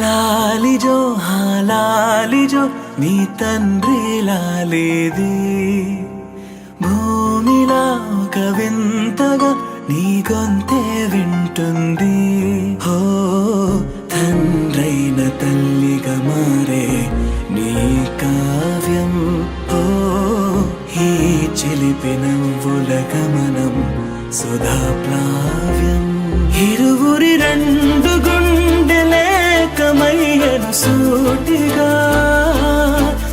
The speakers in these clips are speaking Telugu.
లాలిజో లాలిజో నీ తండ్రి లాలేది భూమిలా ఒక వింతగా నీ గొంతే వింటుంది. హో తండ్రైన తల్లిగా మారే నీ కావ్యం. హో ఈ చిలిపి నవ్వుల గమనం సుధా ప్లావ్యం. ఇరువురి రెండు గుండెలేకమయ్యను సూటిగా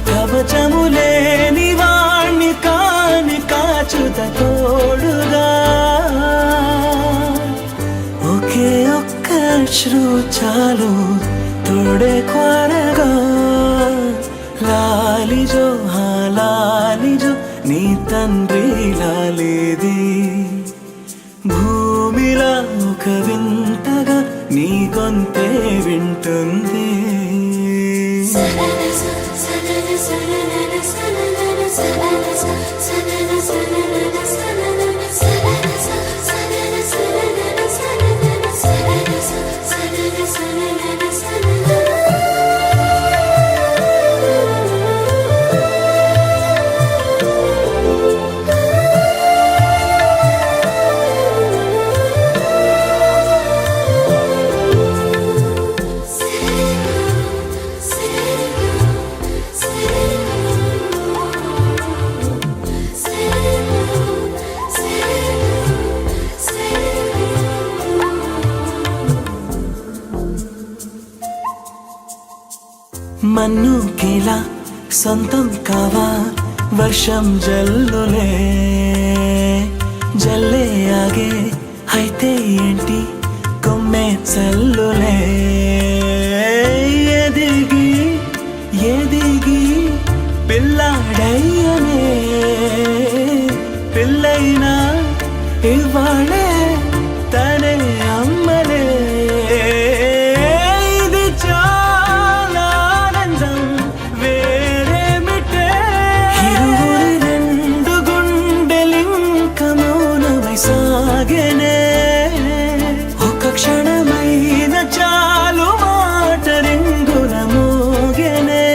కవచములేని వాణ్ణి కాని కాచుత తోడుగా. ఒకే ఒక్క అశ్రు చాలు తోడే క్వారగా. లాలిజో లాలిజో నీ తండ్రి లాలేది భూమిలా ఒక వింతగా నీ గొంతే వింటుంది. మన్నుకిలా సొంతం కావా వర్షం జల్లులే జల్లే ఆగే అయితే ఏంటి కొమ్మే చల్లులే. ఎదిగి ఎదిగి పిల్లాడయ్యనే పిల్లైనా ఇవాళే తనే అమ్మలే. ఒక క్షణమైన చాలు మాట రింగుల మోగెనే.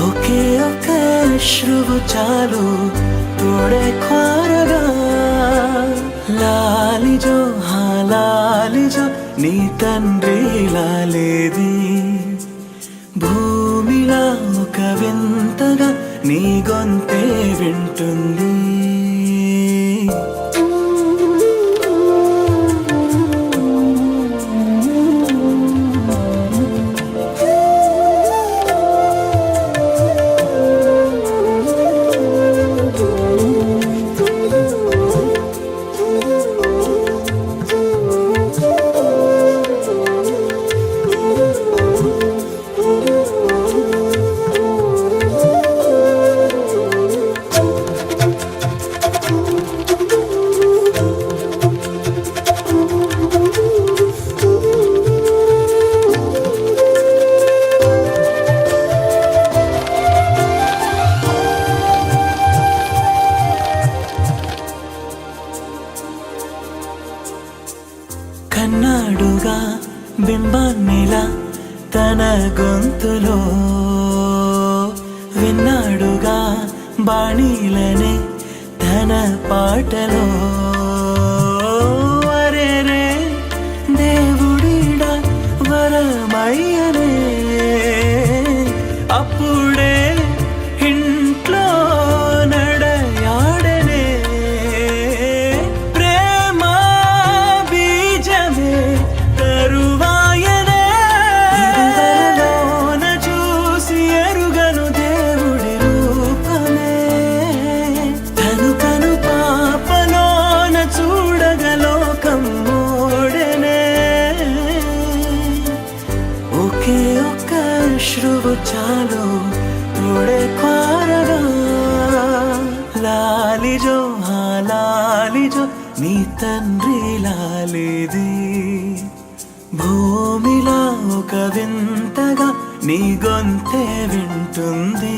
ఒకే ఒక అశ్రువు చాలు తోడే క్వారగా. లాలిజో లాలిజో నీ తండ్రి లాలేది భూమిలా ఒక వింతగా నీ గొంతే వింటుంది. కన్నాడుగా బింబాన్నిలా తన గొంతులో విన్నాడుగా బాణీలనే తన పాటలో. వరేరే దేవుడిడా వరమయ్యనే అప్పుడే ఇంట్లో నడయాడనే. ప్రేమ బీజమే తరువాయనే ఇరువరలోన చూసి ఎరుగను దేవుడి రూపమే. తను కను పాపలోన చూడగలోకం మోడనే. ఒకే ఒక్క అశ్రువు చాలు తోడే క్వారగా. లాలిజో లాలిజో నీ తండ్రి లాలేది భూమిలా ఒక వింతగా నీ గొంతే వింటుంది.